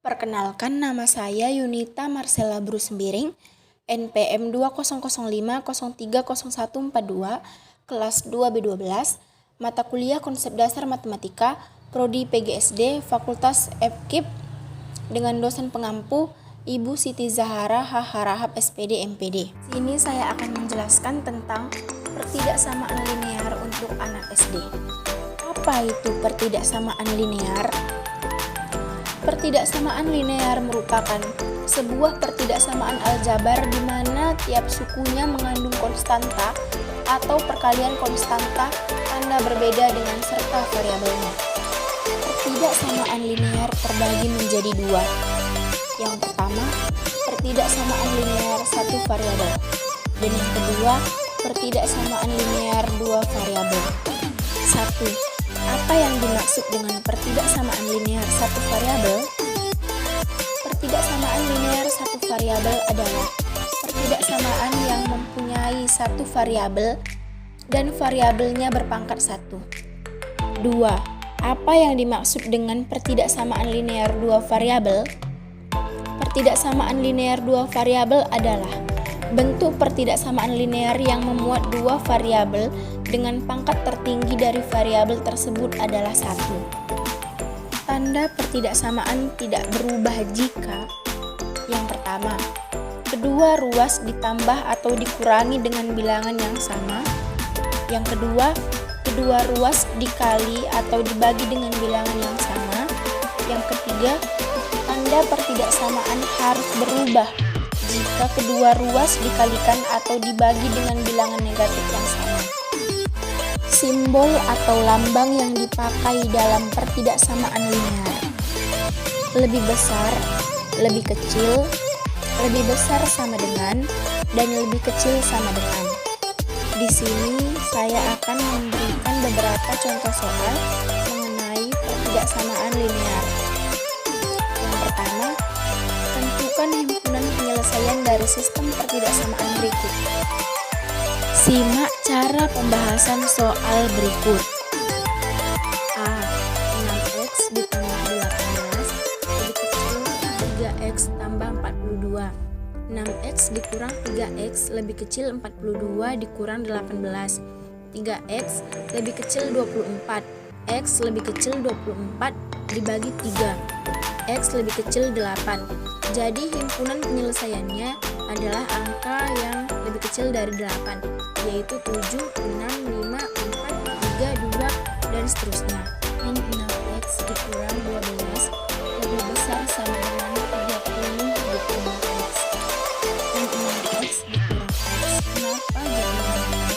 Perkenalkan, nama saya Yunita Marcella Brussembiring, NPM 2005030142, kelas 2B12, mata kuliah Konsep Dasar Matematika, Prodi PGSD, Fakultas FKIP, dengan dosen pengampu Ibu Siti Zahara Harahap SPD MPD. Sini saya akan menjelaskan tentang pertidaksamaan linear untuk anak SD. Apa itu pertidaksamaan linear? Pertidaksamaan linear merupakan sebuah pertidaksamaan aljabar di mana tiap sukunya mengandung konstanta atau perkalian konstanta tanda berbeda dengan serta variabelnya. Pertidaksamaan linear terbagi menjadi dua. Yang pertama, pertidaksamaan linear satu variabel, dan yang kedua, pertidaksamaan linear dua variabel. 1. Apa yang dimaksud dengan pertidaksamaan linear satu variabel? Pertidaksamaan linear satu variabel adalah pertidaksamaan yang mempunyai satu variabel dan variabelnya berpangkat 1. 2. Apa yang dimaksud dengan pertidaksamaan linear dua variabel? Pertidaksamaan linear dua variabel adalah bentuk pertidaksamaan linear yang memuat dua variabel dengan pangkat tertinggi dari variabel tersebut adalah 1. Tanda pertidaksamaan tidak berubah jika: yang pertama, kedua ruas ditambah atau dikurangi dengan bilangan yang sama. Yang kedua, kedua ruas dikali atau dibagi dengan bilangan yang sama. Yang ketiga, tanda pertidaksamaan harus berubah jika kedua ruas dikalikan atau dibagi dengan bilangan negatif yang sama. Simbol atau lambang yang dipakai dalam pertidaksamaan linear: lebih besar, lebih kecil, lebih besar sama dengan, dan lebih kecil sama dengan. Di sini saya akan memberikan beberapa contoh soal mengenai pertidaksamaan linear. Yang pertama, tentukan himpunan penyelesaian dari sistem pertidaksamaan berikut. Simak cara pembahasan soal berikut. A. 6x ditambah 18 lebih kecil 3x tambah 42. 6x dikurang 3x lebih kecil 42 dikurang 18. 3x lebih kecil 24. X lebih kecil 24 dibagi 3. X lebih kecil 8. Jadi himpunan penyelesaiannya adalah angka yang lebih kecil dari 8, yaitu 7, 6, 5, 4, 3, 2, dan seterusnya. Min 6x dikurang 12 lebih besar sama dengan 30 dikurang x. Min 6x dikurang x. Kenapa jadi 6x?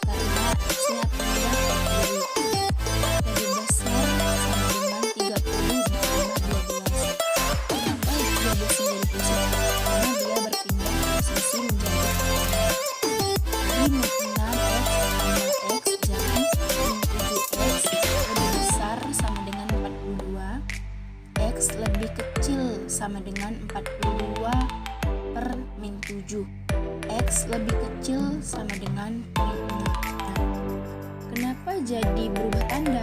Karena x-nya tambah 40. Lebih besar sama dengan 30 ditambah 12. Kenapa 12 menjadi pusat? Karena dia berpindah posisi menjadi min 6x tambah x jadi min 7x lebih besar sama dengan 42. X lebih kecil sama dengan 42 per min 7. X lebih kecil sama dengan min 6. Kenapa jadi berubah tanda?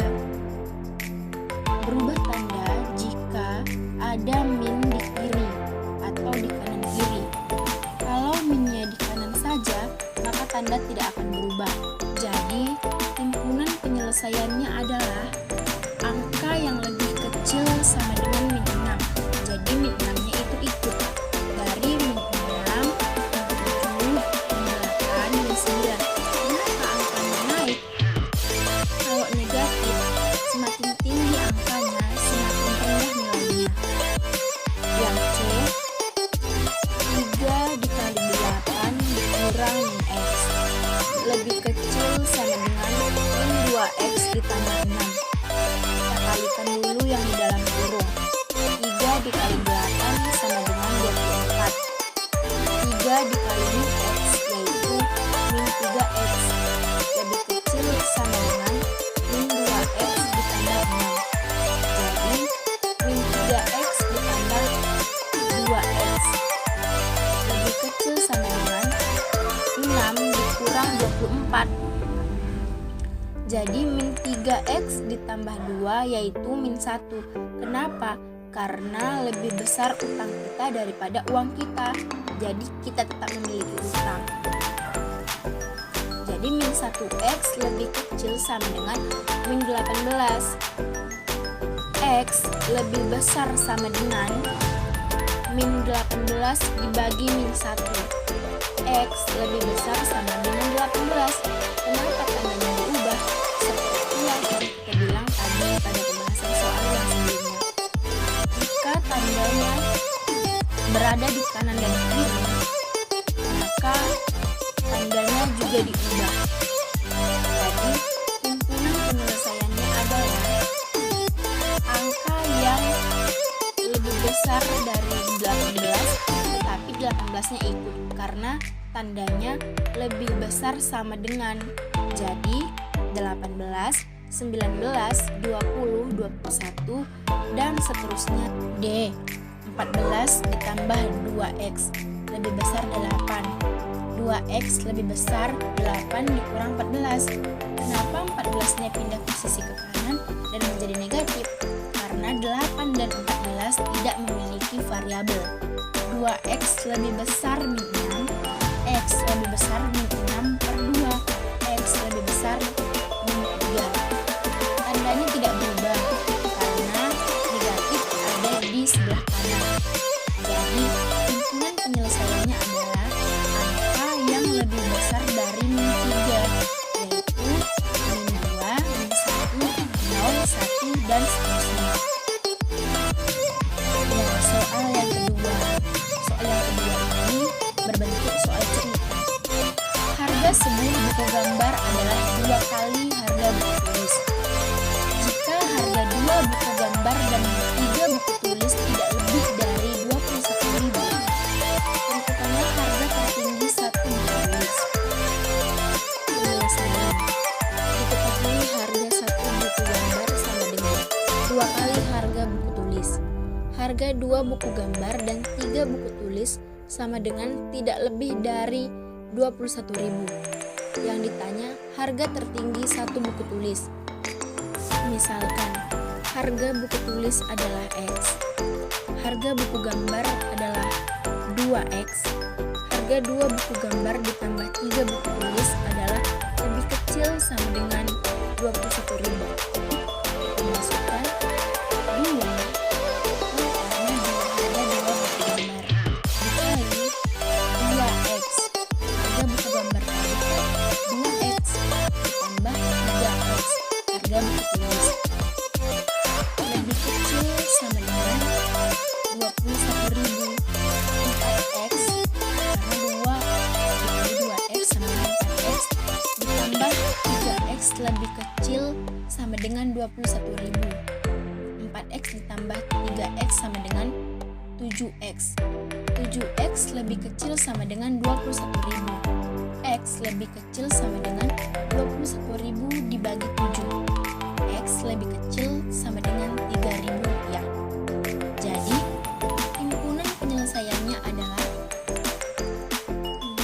Berubah tanda jika ada min di kiri atau di kanan kiri. Kalau minnya di kanan saja, maka tanda tidak akan berubah. Jadi, himpunan penyelesaiannya adalah angka yang lebih kecil sama dengan min 6. Jadi, min 6-nya itu ikut. Dari min 6, min 7, min 8, min 9. Kenapa angkanya naik? Kalau negatif, semakin tinggi angkanya, semakin rendah nilainya. Yang C, 3 dikali 8 dikurang min x lebih kecil sama dengan min 2x ditambah 6. Kita kalikan dulu yang di dalam kurung. 3 dikali 8 sama dengan 24. 3 dikali min x yaitu min 3x lebih kecil sama dengan min 2x ditambah 6. Jadi min 3x ditambah 2x lebih kecil sama dengan 6 dikurang 24. Jadi min 3x ditambah 2 yaitu min 1. Kenapa? karena lebih besar utang kita daripada uang kita. Jadi kita tetap memiliki utang. Jadi min 1x lebih kecil sama dengan min 18. X lebih besar sama dengan min 18 dibagi min 1. X lebih besar sama dengan 18. Kenapa tandanya diubah? Seperti yang kita bilang tadi pada pembahasan soal yang sebelumnya. Jika tandanya berada di kanan dan kiri, maka tandanya juga diubah. Jadi, himpunan penyelesaiannya adalah angka yang lebih besar dari 18, tetapi 18-nya ikut karena tandanya lebih besar sama dengan. Jadi, 18, 19, 20, 21, dan seterusnya. D. 14 ditambah 2x lebih besar 8. 2x lebih besar 8 dikurang 14. Kenapa 14-nya pindah posisi ke kanan dan menjadi negatif? Karena 8 dan 14 tidak memiliki variabel. 2x lebih besar min 6, x lebih besar min 6 per 2, x lebih besar min 3. Tandanya tidak berubah karena negatif ada di sebelah kanan. Jadi, himpunan penyelesaiannya adalah angka yang lebih besar dari min 3, yaitu min 2, min 1, 0, 1, dan seterusnya. Ya, soal yang kedua. Soal yang kedua ini berbentuk soal cerita. Harga sebuah buku gambar adalah 2 kali harga buku tulis. Jika harga 2 buku gambar dan 3 buku tulis tidak lebih dari 21.000, tentukanlah harga tertinggi 1 buku tulis. Penyelesaian. Diketahui harga 1 buku gambar sama dengan 2 kali harga buku tulis. Harga 2 buku gambar dan 3 buku tulis sama dengan tidak lebih dari 21.000. Yang ditanya harga tertinggi 1 buku tulis. Misalkan, harga buku tulis adalah X. Harga buku gambar adalah 2X. Harga 2 buku gambar ditambah 3 buku tulis adalah lebih kecil sama dengan 21.000. Memasukkan 2 harga buku tulis lebih kecil sama dengan 21.000. 4x karena 2 dikali 2x sama dengan 4x ditambah 3x lebih kecil sama dengan 21.000. 4x ditambah 3x sama dengan 7x. 7x lebih kecil sama dengan 21.000. X lebih kecil sama dengan 21.000 dibagi 7. X lebih kecil sama dengan 3.000 rupiah. Jadi, himpunan penyelesaiannya adalah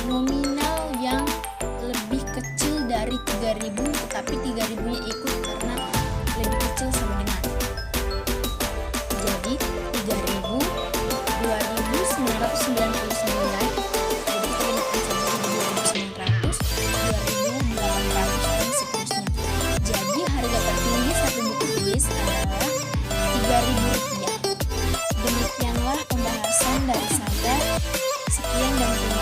nominal yang lebih kecil dari 3.000, tetapi 3.000-nya ikut karena lebih kecil sama dengan. Jadi, 3.000, 2.999, jadi kita binakan saja jadi 2.900, 2.800, dan seterusnya. Jadi, harga tertinggi 1 buku tulis adalah 3.000 rupiah. Demikianlah pembahasan dari saya. Sekian dan terima kasih.